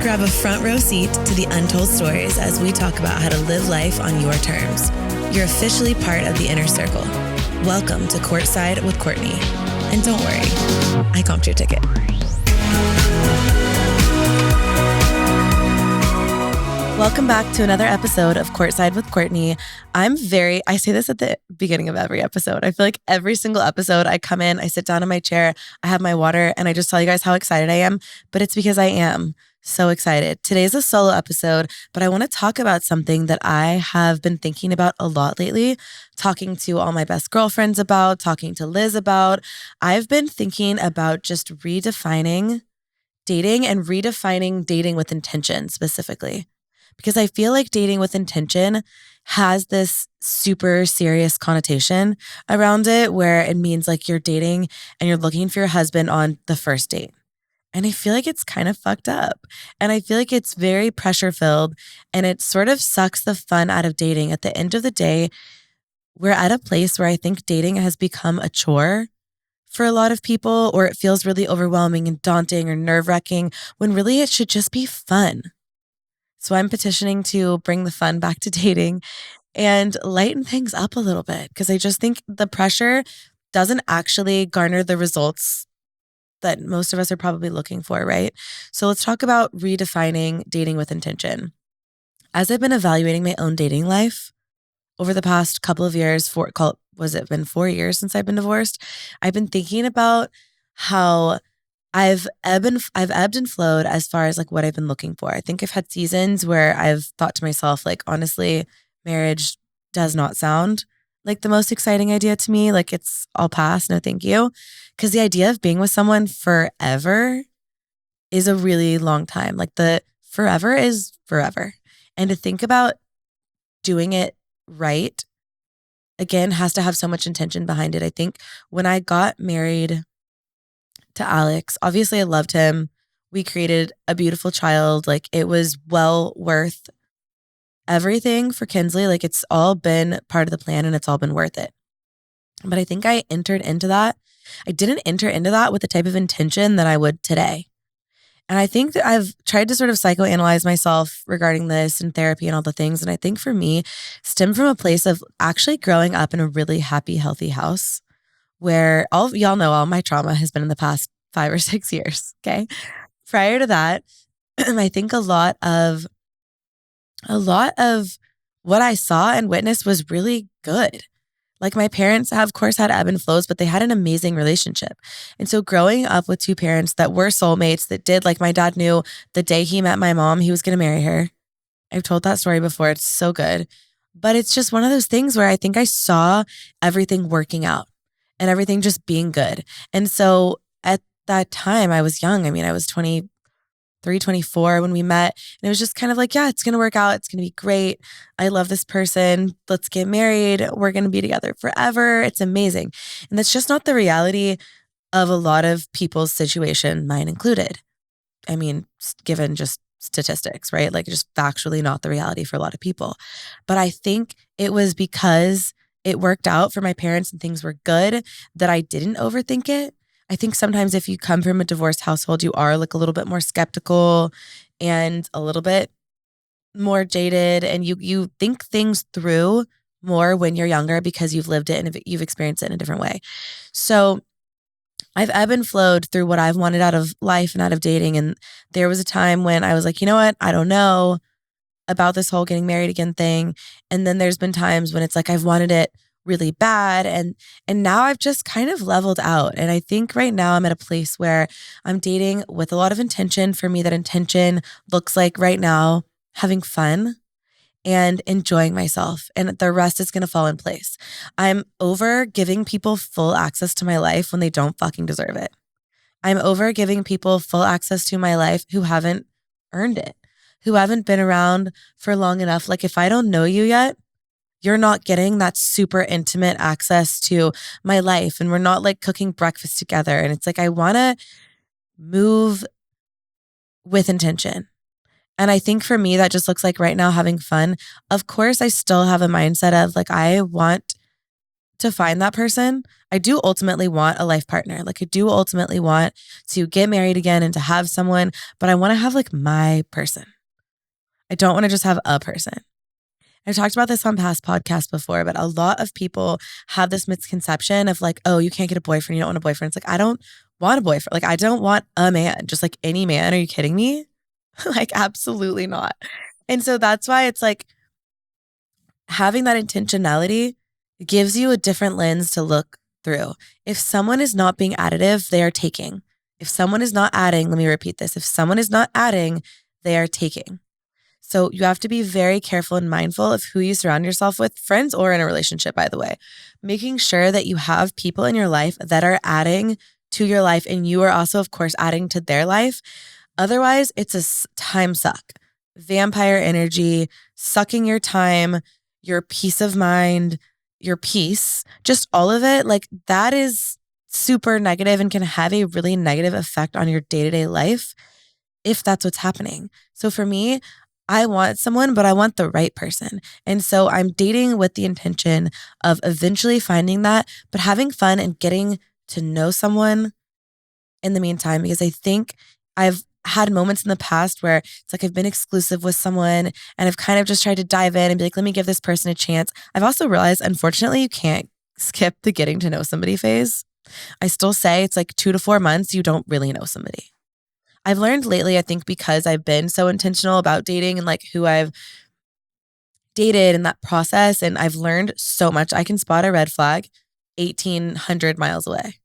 Grab a front row seat to the untold stories as we talk about how to live life on your terms. You're officially part of the inner circle. Welcome to Courtside with Courtney. And don't worry, I comped your ticket. Welcome back to another episode of Courtside with Courtney. I say this at the beginning of every episode. I feel like every single episode I come in, I sit down in my chair, I have my water, and I just tell you guys how excited I am. But it's because I am so excited. Today's a solo episode, but I want to talk about something that I have been thinking about a lot lately, talking to all my best girlfriends about, talking to Liz about. I've been thinking about just redefining dating and redefining dating with intention specifically. Because I feel like dating with intention has this super serious connotation around it where it means like you're dating and you're looking for your husband on the first date. And I feel like it's kind of fucked up. And I feel like it's very pressure filled and it sort of sucks the fun out of dating. At the end of the day, we're at a place where I think dating has become a chore for a lot of people, or it feels really overwhelming and daunting or nerve-wracking when really it should just be fun. So I'm petitioning to bring the fun back to dating and lighten things up a little bit because I just think the pressure doesn't actually garner the results that most of us are probably looking for, right? So let's talk about redefining dating with intention. As I've been evaluating my own dating life over the past couple of years, been 4 years since I've been divorced? I've been thinking about how I've ebbed and flowed as far as like what I've been looking for. I think I've had seasons where I've thought to myself, like, honestly, marriage does not sound like the most exciting idea to me. Like I'll pass, no thank you. Because the idea of being with someone forever is a really long time. Like the forever is forever. And to think about doing it right, again, has to have so much intention behind it. I think when I got married to Alex, obviously I loved him. We created a beautiful child. Like it was well worth everything for Kinsley. Like it's all been part of the plan and it's all been worth it. But I think I didn't enter into that with the type of intention that I would today. And I think that I've tried to sort of psychoanalyze myself regarding this and therapy and all the things. And I think for me, stemmed from a place of actually growing up in a really happy, healthy house where y'all know all my trauma has been in the past 5 or 6 years. Okay. Prior to that, I think a lot of what I saw and witnessed was really good. Like my parents have, of course, had ebb and flows, but they had an amazing relationship. And so growing up with two parents that were soulmates that did, like my dad knew the day he met my mom, he was going to marry her. I've told that story before. It's so good. But it's just one of those things where I think I saw everything working out and everything just being good. And so at that time, I was young. I mean, I was 23, 24 when we met. And it was just kind of like, yeah, it's going to work out. It's going to be great. I love this person. Let's get married. We're going to be together forever. It's amazing. And that's just not the reality of a lot of people's situation, mine included. I mean, given just statistics, right? Like just factually not the reality for a lot of people. But I think it was because it worked out for my parents and things were good that I didn't overthink it. I think sometimes if you come from a divorced household, you are like a little bit more skeptical and a little bit more jaded, and you think things through more when you're younger because you've lived it and you've experienced it in a different way. So I've ebbed and flowed through what I've wanted out of life and out of dating. And there was a time when I was like, you know what? I don't know about this whole getting married again thing. And then there's been times when it's like I've wanted it really bad. And now I've just kind of leveled out. And I think right now I'm at a place where I'm dating with a lot of intention. For me, that intention looks like right now having fun and enjoying myself. And the rest is going to fall in place. I'm over giving people full access to my life when they don't fucking deserve it. I'm over giving people full access to my life who haven't earned it, who haven't been around for long enough. Like if I don't know you yet, you're not getting that super intimate access to my life. And we're not like cooking breakfast together. And it's like, I want to move with intention. And I think for me, that just looks like right now having fun. Of course, I still have a mindset of like, I want to find that person. I do ultimately want a life partner. Like I do ultimately want to get married again and to have someone, but I want to have like my person. I don't want to just have a person. I've talked about this on past podcasts before, but a lot of people have this misconception of like, oh, you can't get a boyfriend. You don't want a boyfriend. It's like, I don't want a boyfriend. Like, I don't want a man, just like any man. Are you kidding me? Like, absolutely not. And so that's why it's like having that intentionality gives you a different lens to look through. If someone is not being additive, they are taking. If someone is not adding, let me repeat this. If someone is not adding, they are taking. So you have to be very careful and mindful of who you surround yourself with, friends or in a relationship, by the way. Making sure that you have people in your life that are adding to your life and you are also, of course, adding to their life. Otherwise, it's a time suck. Vampire energy, sucking your time, your peace of mind, your peace, just all of it. Like that is super negative and can have a really negative effect on your day-to-day life if that's what's happening. So for me, I want someone, but I want the right person. And so I'm dating with the intention of eventually finding that, but having fun and getting to know someone in the meantime, because I think I've had moments in the past where it's like I've been exclusive with someone and I've kind of just tried to dive in and be like, let me give this person a chance. I've also realized, unfortunately, you can't skip the getting to know somebody phase. I still say it's like 2 to 4 months, you don't really know somebody. I've learned lately, I think because I've been so intentional about dating and like who I've dated in that process, and I've learned so much. I can spot a red flag 1,800 miles away,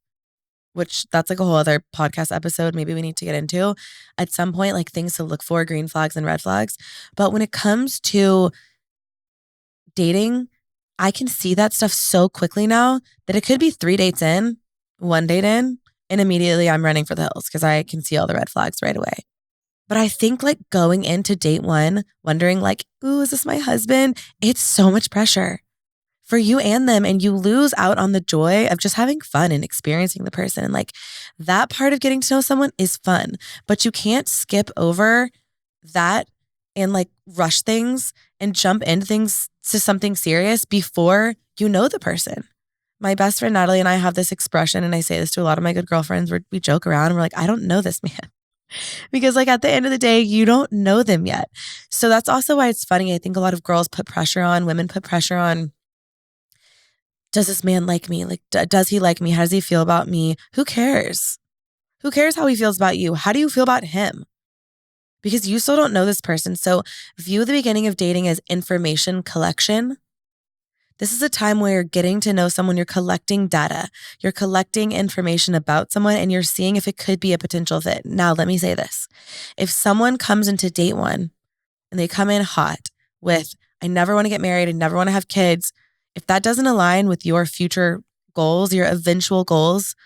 which that's like a whole other podcast episode maybe we need to get into at some point, like things to look for, green flags and red flags. But when it comes to dating, I can see that stuff so quickly now that it could be 3 dates in, 1 date in, and immediately I'm running for the hills because I can see all the red flags right away. But I think like going into date 1, wondering like, ooh, is this my husband? It's so much pressure for you and them. And you lose out on the joy of just having fun and experiencing the person. And like that part of getting to know someone is fun, but you can't skip over that and like rush things and jump into things to something serious before you know the person. My best friend Natalie and I have this expression, and I say this to a lot of my good girlfriends where we joke around and we're like, I don't know this man. Because like at the end of the day, you don't know them yet. So that's also why it's funny. I think a lot of girls put pressure on, women put pressure on, does this man like me? Like, does he like me? How does he feel about me? Who cares? Who cares how he feels about you? How do you feel about him? Because you still don't know this person. So view the beginning of dating as information collection. This is a time where you're getting to know someone, you're collecting data, you're collecting information about someone, and you're seeing if it could be a potential fit. Now, let me say this. If someone comes into date 1 and they come in hot with, I never want to get married, I never want to have kids, if that doesn't align with your future goals, your eventual goals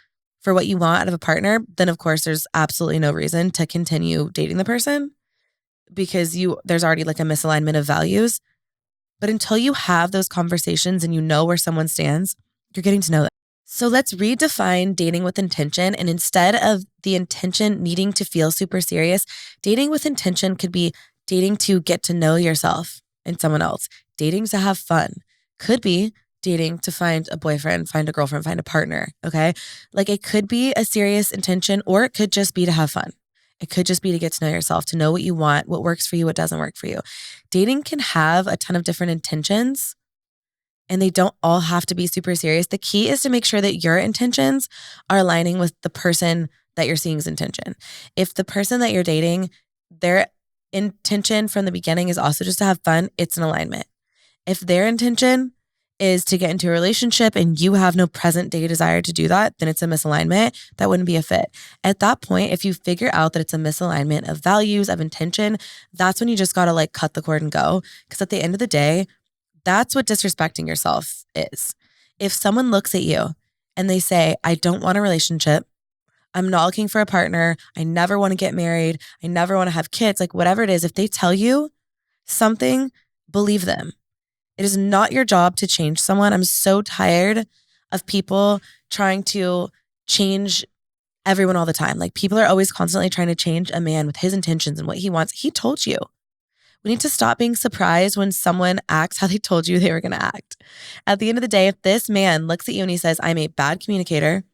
for what you want out of a partner, then of course there's absolutely no reason to continue dating the person because there's already like a misalignment of values. But until you have those conversations and you know where someone stands, you're getting to know them. So let's redefine dating with intention. And instead of the intention needing to feel super serious, dating with intention could be dating to get to know yourself and someone else. Dating to have fun could be dating to find a boyfriend, find a girlfriend, find a partner. Okay. Like it could be a serious intention, or it could just be to have fun. It could just be to get to know yourself, to know what you want, what works for you, what doesn't work for you. Dating can have a ton of different intentions, and they don't all have to be super serious. The key is to make sure that your intentions are aligning with the person that you're seeing's intention. If the person that you're dating, their intention from the beginning is also just to have fun, it's an alignment. If their intention is to get into a relationship and you have no present day desire to do that, then it's a misalignment. That wouldn't be a fit. At that point, if you figure out that it's a misalignment of values, of intention, that's when you just got to like cut the cord and go. Because at the end of the day, that's what disrespecting yourself is. If someone looks at you and they say, I don't want a relationship, I'm not looking for a partner, I never want to get married, I never want to have kids, like whatever it is, if they tell you something, believe them. It is not your job to change someone. I'm so tired of people trying to change everyone all the time. Like people are always constantly trying to change a man with his intentions and what he wants. He told you. We need to stop being surprised when someone acts how they told you they were going to act. At the end of the day, if this man looks at you and he says, I'm a bad communicator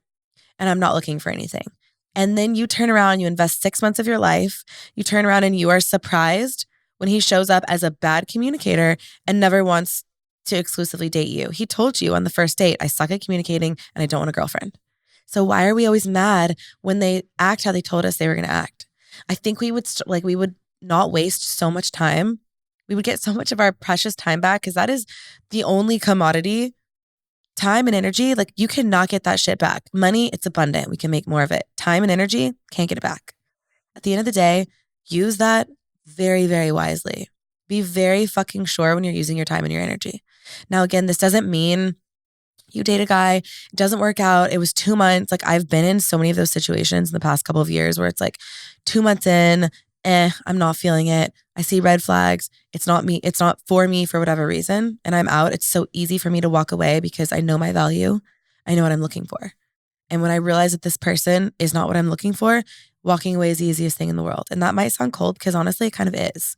and I'm not looking for anything, and then you turn around, you invest 6 months of your life, you turn around and you are surprised when he shows up as a bad communicator and never wants to exclusively date you. He told you on the first date, I suck at communicating and I don't want a girlfriend. So why are we always mad when they act how they told us they were going to act? I think we would we would not waste so much time. We would get so much of our precious time back because that is the only commodity, time and energy. Like you cannot get that shit back. Money, it's abundant. We can make more of it. Time and energy, can't get it back. At the end of the day, use that very, very wisely. Be very fucking sure when you're using your time and your energy. Now, again, this doesn't mean you date a guy, it doesn't work out. It was 2 months. Like I've been in so many of those situations in the past couple of years where it's like 2 months in, I'm not feeling it. I see red flags. It's not me. It's not for me for whatever reason. And I'm out. It's so easy for me to walk away because I know my value. I know what I'm looking for. And when I realize that this person is not what I'm looking for, walking away is the easiest thing in the world. And that might sound cold because honestly, it kind of is.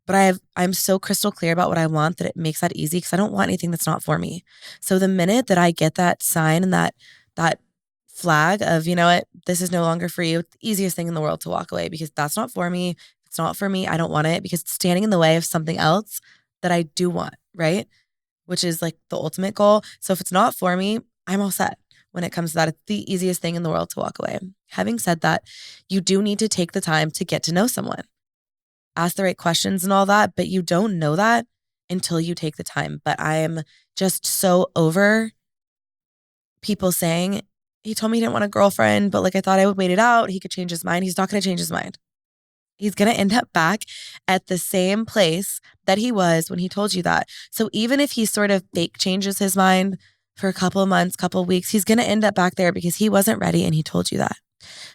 But I'm so crystal clear about what I want that it makes that easy because I don't want anything that's not for me. So the minute that I get that sign and that flag of, you know what, this is no longer for you, it's the easiest thing in the world to walk away because that's not for me. It's not for me. I don't want it because it's standing in the way of something else that I do want, right? Which is like the ultimate goal. So if it's not for me, I'm all set. When it comes to that, it's the easiest thing in the world to walk away. Having said that, you do need to take the time to get to know someone. Ask the right questions and all that, but you don't know that until you take the time. But I'm just so over people saying, he told me he didn't want a girlfriend, but like I thought I would wait it out. He could change his mind. He's not going to change his mind. He's going to end up back at the same place that he was when he told you that. So even if he sort of fake changes his mind for a couple of months, couple of weeks, he's going to end up back there because he wasn't ready and he told you that.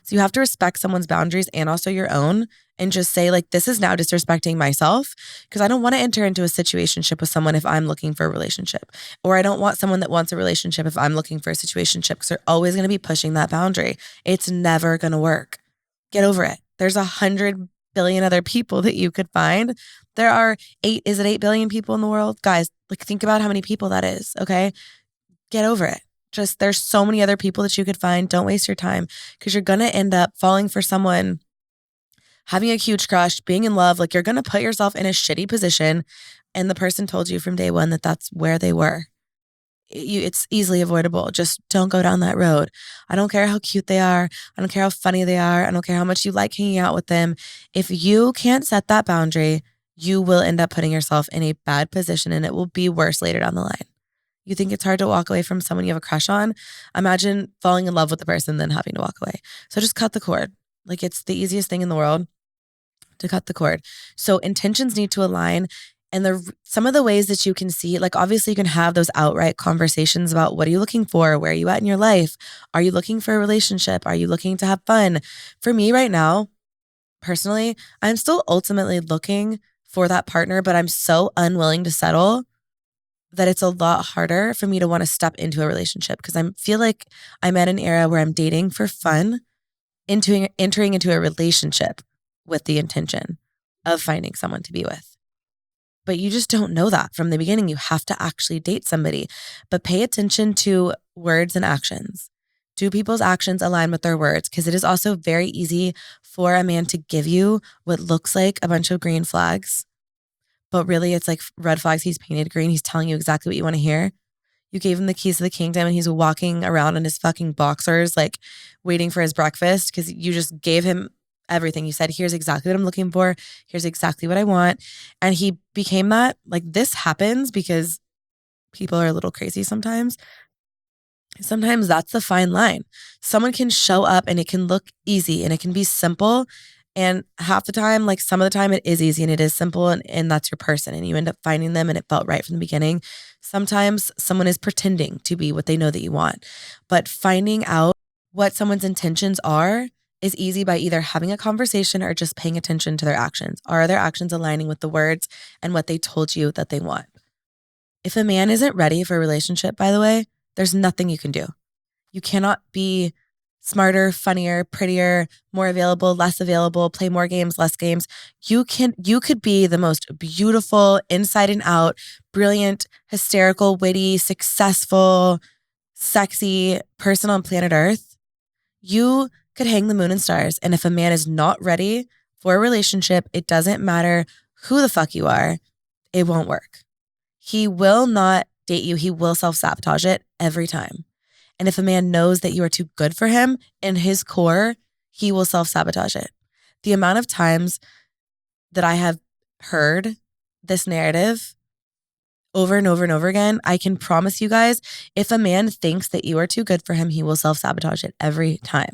So you have to respect someone's boundaries and also your own and just say like, this is now disrespecting myself because I don't want to enter into a situationship with someone if I'm looking for a relationship, or I don't want someone that wants a relationship if I'm looking for a situationship because they're always going to be pushing that boundary. It's never going to work. Get over it. There's 100 billion other people that you could find. There are 8 billion people in the world? Guys, like think about how many people that is, okay? Get over it. Just there's so many other people that you could find. Don't waste your time because you're going to end up falling for someone, having a huge crush, being in love. Like you're going to put yourself in a shitty position. And the person told you from day one that that's where they were. It's easily avoidable. Just don't go down that road. I don't care how cute they are. I don't care how funny they are. I don't care how much you like hanging out with them. If you can't set that boundary, you will end up putting yourself in a bad position and it will be worse later down the line. You think it's hard to walk away from someone you have a crush on? Imagine falling in love with the person and then having to walk away. So just cut the cord. Like it's the easiest thing in the world to cut the cord. So intentions need to align. And some of the ways that you can see, like obviously you can have those outright conversations about what are you looking for? Where are you at in your life? Are you looking for a relationship? Are you looking to have fun? For me right now, personally, I'm still ultimately looking for that partner, but I'm so unwilling to settle that it's a lot harder for me to want to step into a relationship because I feel like I'm at an era where I'm dating for fun, entering into a relationship with the intention of finding someone to be with. But you just don't know that from the beginning. You have to actually date somebody. But pay attention to words and actions. Do people's actions align with their words? Because it is also very easy for a man to give you what looks like a bunch of green flags, but really it's like red flags. He's painted green. He's telling you exactly what you want to hear. You gave him the keys to the kingdom and he's walking around in his fucking boxers, like waiting for his breakfast because you just gave him everything. You said, here's exactly what I'm looking for. Here's exactly what I want. And he became that. Like this happens because people are a little crazy sometimes. Sometimes that's the fine line. Someone can show up and it can look easy and it can be simple. And half the time, like some of the time it is easy and it is simple and that's your person and you end up finding them and it felt right from the beginning. Sometimes someone is pretending to be what they know that you want. But finding out what someone's intentions are is easy by either having a conversation or just paying attention to their actions. Are their actions aligning with the words and what they told you that they want? If a man isn't ready for a relationship, by the way, there's nothing you can do. You cannot be smarter, funnier, prettier, more available, less available, play more games, less games. You could be the most beautiful, inside and out, brilliant, hysterical, witty, successful, sexy person on planet Earth. You could hang the moon and stars. And if a man is not ready for a relationship, it doesn't matter who the fuck you are, it won't work. He will not date you. He will self-sabotage it every time. And if a man knows that you are too good for him, in his core, he will self-sabotage it. The amount of times that I have heard this narrative over and over and over again, I can promise you guys, if a man thinks that you are too good for him, he will self-sabotage it every time.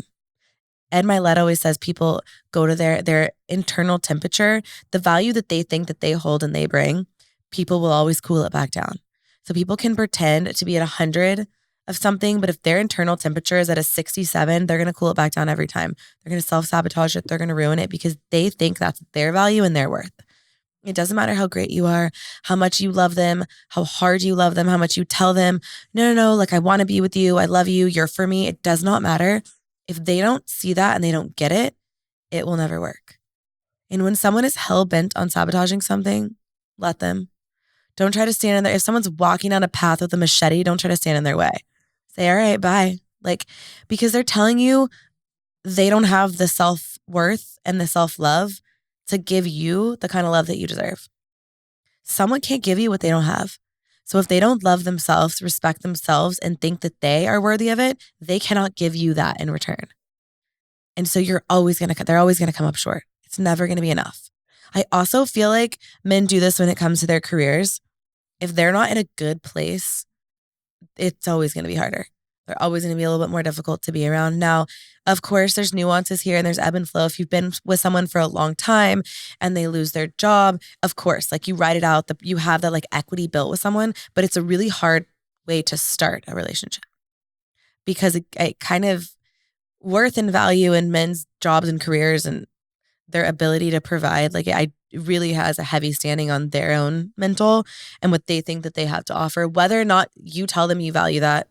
Ed Milet always says people go to their internal temperature, the value that they think that they hold and they bring, people will always cool it back down. So people can pretend to be at 100 of something, but if their internal temperature is at a 67, they're going to cool it back down every time. They're going to self-sabotage it. They're going to ruin it because they think that's their value and their worth. It doesn't matter how great you are, how much you love them, how hard you love them, how much you tell them, no, like I want to be with you, I love you, you're for me. It does not matter. If they don't see that and they don't get it, it will never work. And when someone is hell-bent on sabotaging something, let them. Don't try to stand in there. If someone's walking down a path with a machete, don't try to stand in their way. Say, all right, bye. Like, because they're telling you they don't have the self-worth and the self-love to give you the kind of love that you deserve. Someone can't give you what they don't have. So if they don't love themselves, respect themselves, and think that they are worthy of it, they cannot give you that in return. And so they're always going to come up short. It's never going to be enough. I also feel like men do this when it comes to their careers. If they're not in a good place, it's always going to be harder. They're always going to be a little bit more difficult to be around. Now, of course, there's nuances here and there's ebb and flow. If you've been with someone for a long time and they lose their job, of course, like you ride it out, you have that like equity built with someone, but it's a really hard way to start a relationship because it kind of worth and value in men's jobs and careers and their ability to provide, like it really has a heavy standing on their own mental and what they think that they have to offer. Whether or not you tell them you value that,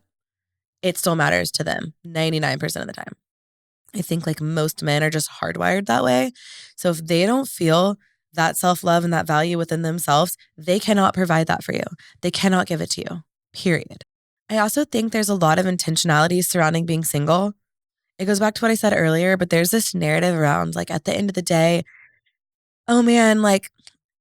it still matters to them 99% of the time. I think like most men are just hardwired that way. So if they don't feel that self-love and that value within themselves, they cannot provide that for you. They cannot give it to you, period. I also think there's a lot of intentionality surrounding being single. It goes back to what I said earlier, but there's this narrative around like at the end of the day, oh man, like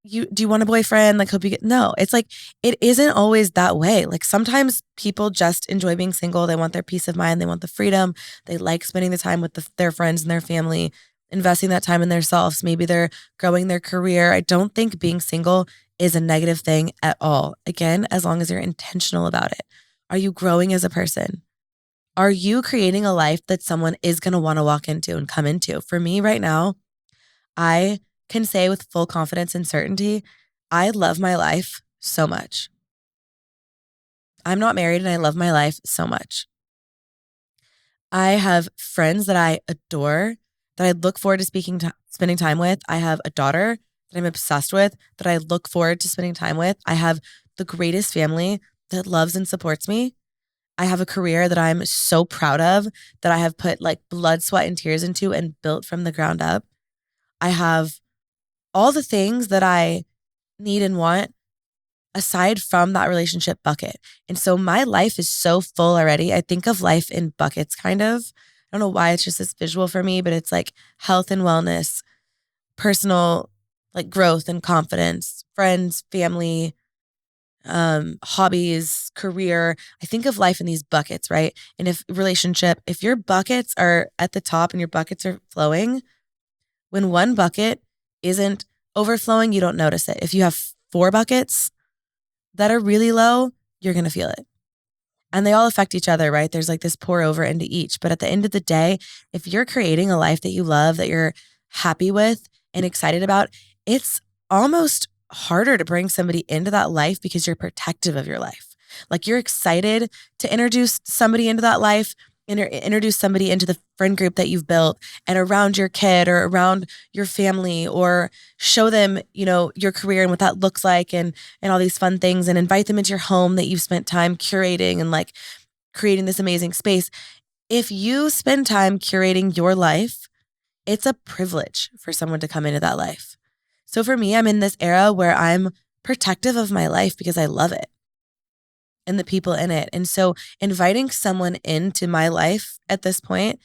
do you want a boyfriend? Like hope you get, no, it's like, it isn't always that way. Like sometimes people just enjoy being single. They want their peace of mind. They want the freedom. They like spending the time with their friends and their family, investing that time in themselves. Maybe they're growing their career. I don't think being single is a negative thing at all. Again, as long as you're intentional about it. Are you growing as a person? Are you creating a life that someone is going to want to walk into and come into? For me right now, I can say with full confidence and certainty, I love my life so much. I'm not married and I love my life so much. I have friends that I adore, that I look forward to spending time with. I have a daughter that I'm obsessed with, that I look forward to spending time with. I have the greatest family that loves and supports me. I have a career that I'm so proud of, that I have put like blood, sweat, and tears into and built from the ground up. I have all the things that I need and want aside from that relationship bucket. And so my life is so full already. I think of life in buckets kind of. I don't know why it's just this visual for me, but it's like health and wellness, personal like growth and confidence, friends, family, hobbies, career. I think of life in these buckets, right? And if your buckets are at the top and your buckets are flowing, when one bucket isn't overflowing, you don't notice it. If you have 4 buckets that are really low, you're going to feel it. And they all affect each other, right? There's like this pour over into each. But at the end of the day, if you're creating a life that you love, that you're happy with and excited about, it's almost harder to bring somebody into that life because you're protective of your life. Like you're excited to introduce somebody into that life, introduce somebody into the friend group that you've built and around your kid or around your family, or show them, your career and what that looks like and all these fun things, and invite them into your home that you've spent time curating and like creating this amazing space. If you spend time curating your life, it's a privilege for someone to come into that life. So for me, I'm in this era where I'm protective of my life because I love it and the people in it. And so inviting someone into my life at this point,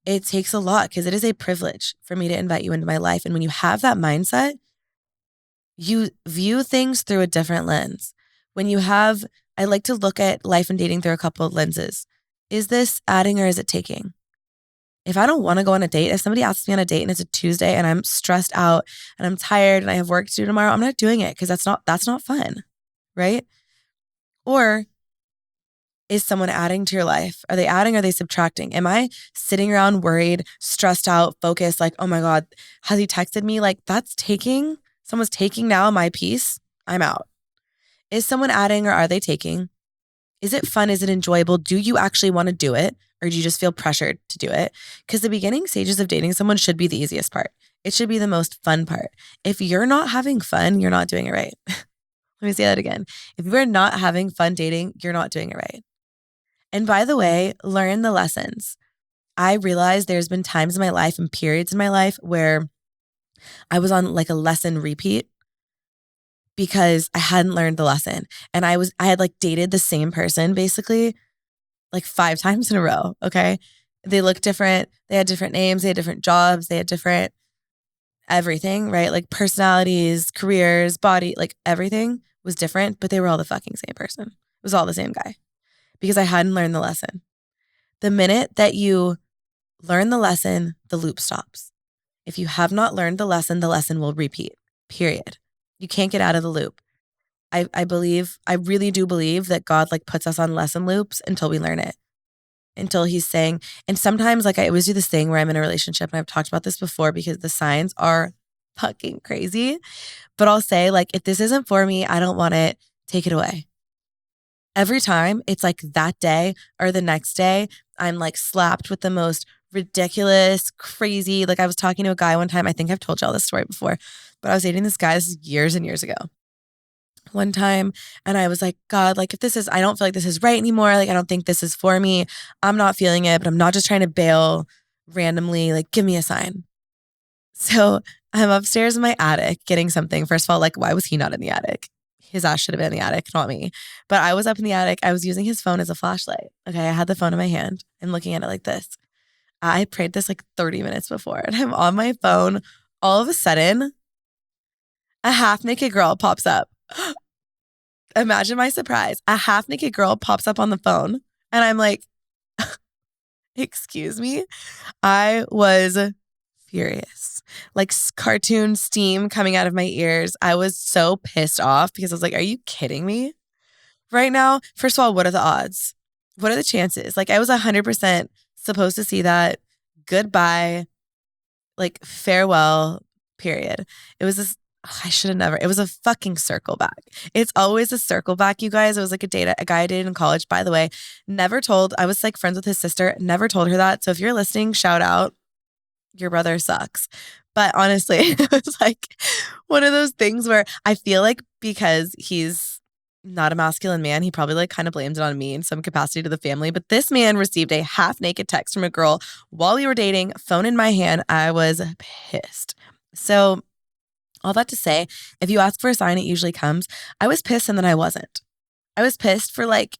it takes a lot because it is a privilege for me to invite you into my life. And when you have that mindset, you view things through a different lens. I like to look at life and dating through a couple of lenses. Is this adding or is it taking? If I don't want to go on a date, if somebody asks me on a date and it's a Tuesday and I'm stressed out and I'm tired and I have work to do tomorrow, I'm not doing it because that's not fun, right? Or is someone adding to your life? Are they adding or are they subtracting? Am I sitting around worried, stressed out, focused, like, oh my God, has he texted me? Like that's taking, someone's taking now my peace. I'm out. Is someone adding or are they taking? Is it fun? Is it enjoyable? Do you actually want to do it? Or do you just feel pressured to do it? Because the beginning stages of dating someone should be the easiest part. It should be the most fun part. If you're not having fun, you're not doing it right. Let me say that again. If you're not having fun dating, you're not doing it right. And by the way, learn the lessons. I realized there's been times in my life and periods in my life where I was on like a lesson repeat because I hadn't learned the lesson. And I had like dated the same person basically like 5 times in a row. Okay. They looked different. They had different names. They had different jobs. They had different everything, right? Like personalities, careers, body, like everything was different, but they were all the fucking same person. It was all the same guy because I hadn't learned the lesson. The minute that you learn the lesson, the loop stops. If you have not learned the lesson will repeat, period. You can't get out of the loop. I really do believe that God like puts us on lesson loops until we learn it, until he's saying, and sometimes like I always do this thing where I'm in a relationship and I've talked about this before because the signs are fucking crazy, but I'll say like, if this isn't for me, I don't want it, take it away. Every time it's like that day or the next day, I'm like slapped with the most ridiculous, crazy, like I was talking to a guy one time, I think I've told y'all this story before, but I was dating this guy, this is years and years ago. One time and I was like, God, like if I don't feel like this is right anymore. Like, I don't think this is for me. I'm not feeling it, but I'm not just trying to bail randomly. Like, give me a sign. So I'm upstairs in my attic getting something. First of all, like, why was he not in the attic? His ass should have been in the attic, not me. But I was up in the attic. I was using his phone as a flashlight. Okay. I had the phone in my hand and looking at it like this. I prayed this like 30 minutes before and I'm on my phone. All of a sudden, a half naked girl pops up. Imagine my surprise. A half naked girl pops up on the phone and I'm like, excuse me. I was furious. Like cartoon steam coming out of my ears. I was so pissed off because I was like, are you kidding me? Right now, first of all, what are the odds? What are the chances? Like I was 100% supposed to see that. Goodbye. Like farewell, period. It was this, I should have never, it was a fucking circle back. It's always a circle back, you guys. It was like a guy I dated in college, by the way, never told, I was like friends with his sister, never told her that. So if you're listening, shout out, your brother sucks. But honestly, it was like one of those things where I feel like because he's not a masculine man, he probably like kind of blames it on me in some capacity to the family. But this man received a half naked text from a girl while we were dating, phone in my hand. I was pissed. So all that to say, if you ask for a sign, it usually comes. I was pissed and then I wasn't. I was pissed for like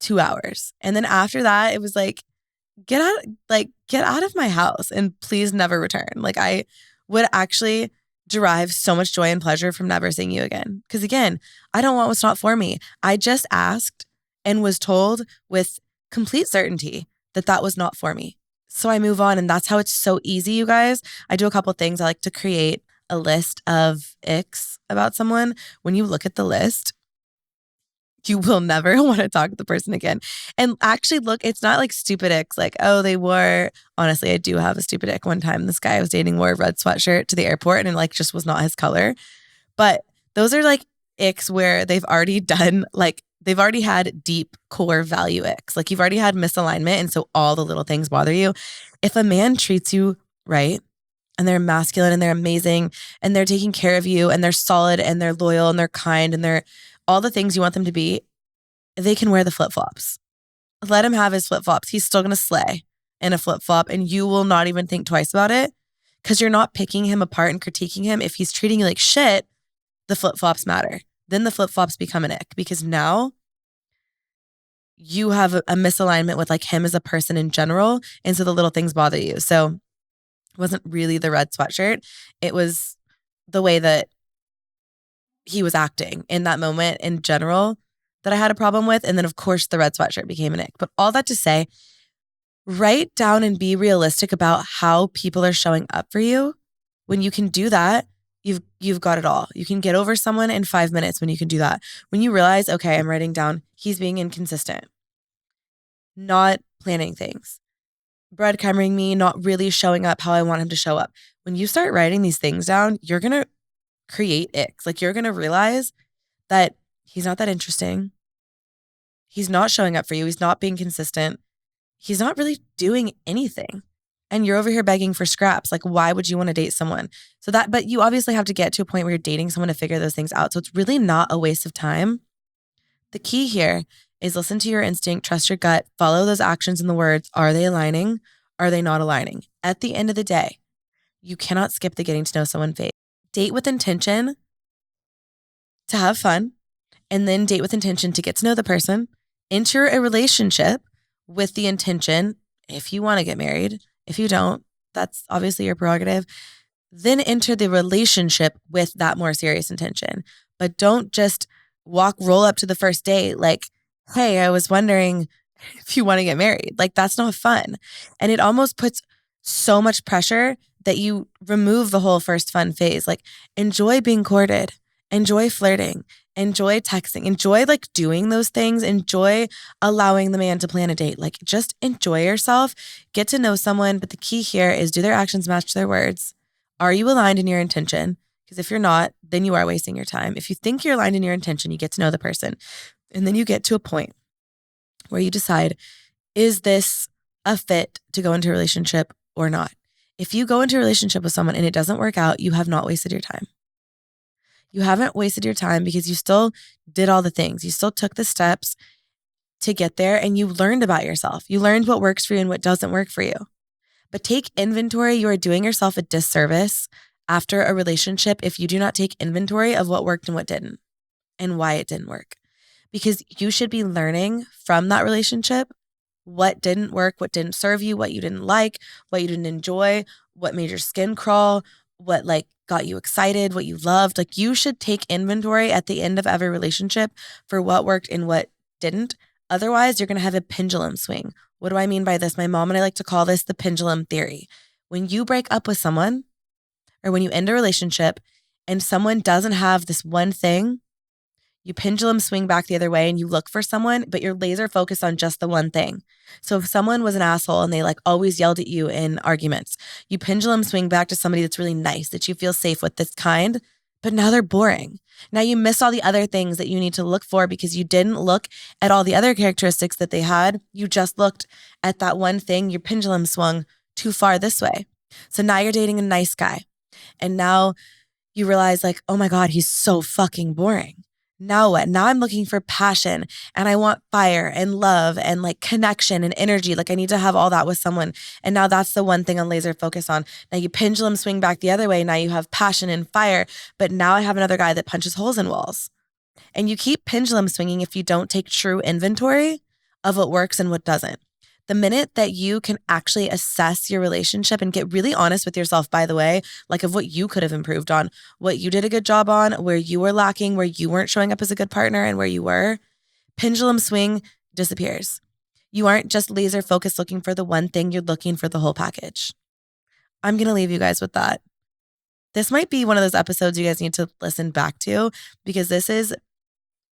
2 hours. And then after that, it was like, get out of my house and please never return. Like I would actually derive so much joy and pleasure from never seeing you again. Because again, I don't want what's not for me. I just asked and was told with complete certainty that that was not for me. So I move on and that's how it's so easy, you guys. I do a couple of things. I like to create a list of icks about someone. When you look at the list, you will never want to talk to the person again. And actually look, it's not like stupid icks like, oh, they wore, honestly, I do have a stupid ick. One time this guy I was dating wore a red sweatshirt to the airport and it like just was not his color. But those are like icks where they've already had deep core value icks. Like you've already had misalignment. And so all the little things bother you. If a man treats you right, and they're masculine and they're amazing and they're taking care of you and they're solid and they're loyal and they're kind and they're all the things you want them to be, they can wear the flip-flops. Let him have his flip-flops. He's still going to slay. in a flip-flop and you will not even think twice about it because you're not picking him apart and critiquing him. If he's treating you like shit, the flip-flops matter. Then the flip-flops become an ick because now you have a misalignment with like him as a person in general. And so the little things bother you. So it wasn't really the red sweatshirt. It was the way that he was acting in that moment in general that I had a problem with. And then of course the red sweatshirt became an ick. But all that to say, write down and be realistic about how people are showing up for you. When you can do that, you've got it all. You can get over someone in 5 minutes when you can do that. When you realize, okay, I'm writing down, he's being inconsistent, not planning things, breadcrumbing me, not really showing up how I want him to show up. When you start writing these things down, you're going to create icks. Like you're going to realize that he's not that interesting. He's not showing up for you. He's not being consistent. He's not really doing anything. And you're over here begging for scraps. Like, why would you want to date someone? But you obviously have to get to a point where you're dating someone to figure those things out. So it's really not a waste of time. The key here is listen to your instinct, trust your gut, follow those actions and the words. Are they aligning? Are they not aligning? At the end of the day, you cannot skip the getting to know someone phase. Date with intention to have fun, and then date with intention to get to know the person. Enter a relationship with the intention, if you want to get married. If you don't, that's obviously your prerogative. Then enter the relationship with that more serious intention. But don't just roll up to the first date like, hey, I was wondering if you want to get married. Like, that's not fun. And it almost puts so much pressure that you remove the whole first fun phase. Like, enjoy being courted, enjoy flirting, enjoy texting, enjoy like doing those things, enjoy allowing the man to plan a date. Like, just enjoy yourself, get to know someone. But the key here is, do their actions match their words? Are you aligned in your intention? Because if you're not, then you are wasting your time. If you think you're aligned in your intention, you get to know the person. And then you get to a point where you decide, is this a fit to go into a relationship or not? If you go into a relationship with someone and it doesn't work out, you have not wasted your time. You haven't wasted your time because you still did all the things. You still took the steps to get there and you learned about yourself. You learned what works for you and what doesn't work for you. But take inventory. You are doing yourself a disservice after a relationship if you do not take inventory of what worked and what didn't and why it didn't work. Because you should be learning from that relationship what didn't work, what didn't serve you, what you didn't like, what you didn't enjoy, what made your skin crawl, what like got you excited, what you loved. Like, you should take inventory at the end of every relationship for what worked and what didn't. Otherwise, you're going to have a pendulum swing. What do I mean by this? My mom and I like to call this the pendulum theory. When you break up with someone or when you end a relationship and someone doesn't have this one thing, you pendulum swing back the other way and you look for someone, but you're laser focused on just the one thing. So if someone was an asshole and they like always yelled at you in arguments, you pendulum swing back to somebody that's really nice, that you feel safe with, that's kind, but now they're boring. Now you miss all the other things that you need to look for because you didn't look at all the other characteristics that they had. You just looked at that one thing. Your pendulum swung too far this way. So now you're dating a nice guy. And now you realize like, oh my God, he's so fucking boring. Now what? Now I'm looking for passion and I want fire and love and like connection and energy. Like, I need to have all that with someone. And now that's the one thing I'm laser focused on. Now you pendulum swing back the other way. Now you have passion and fire, but now I have another guy that punches holes in walls. And you keep pendulum swinging if you don't take true inventory of what works and what doesn't. The minute that you can actually assess your relationship and get really honest with yourself, by the way, like of what you could have improved on, what you did a good job on, where you were lacking, where you weren't showing up as a good partner and where you were, pendulum swing disappears. You aren't just laser focused looking for the one thing, you're looking for the whole package. I'm going to leave you guys with that. This might be one of those episodes you guys need to listen back to because this is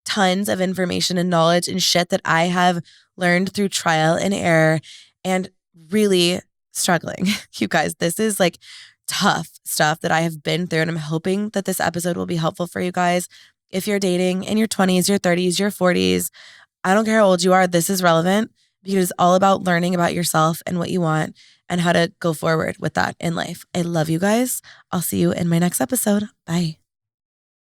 tons of information and knowledge and shit that I have learned through trial and error and really struggling. You guys, this is like tough stuff that I have been through, and I'm hoping that this episode will be helpful for you guys. If you're dating in your 20s, your 30s, your 40s, I don't care how old you are, this is relevant because it's all about learning about yourself and what you want and how to go forward with that in life. I love you guys. I'll see you in my next episode. Bye.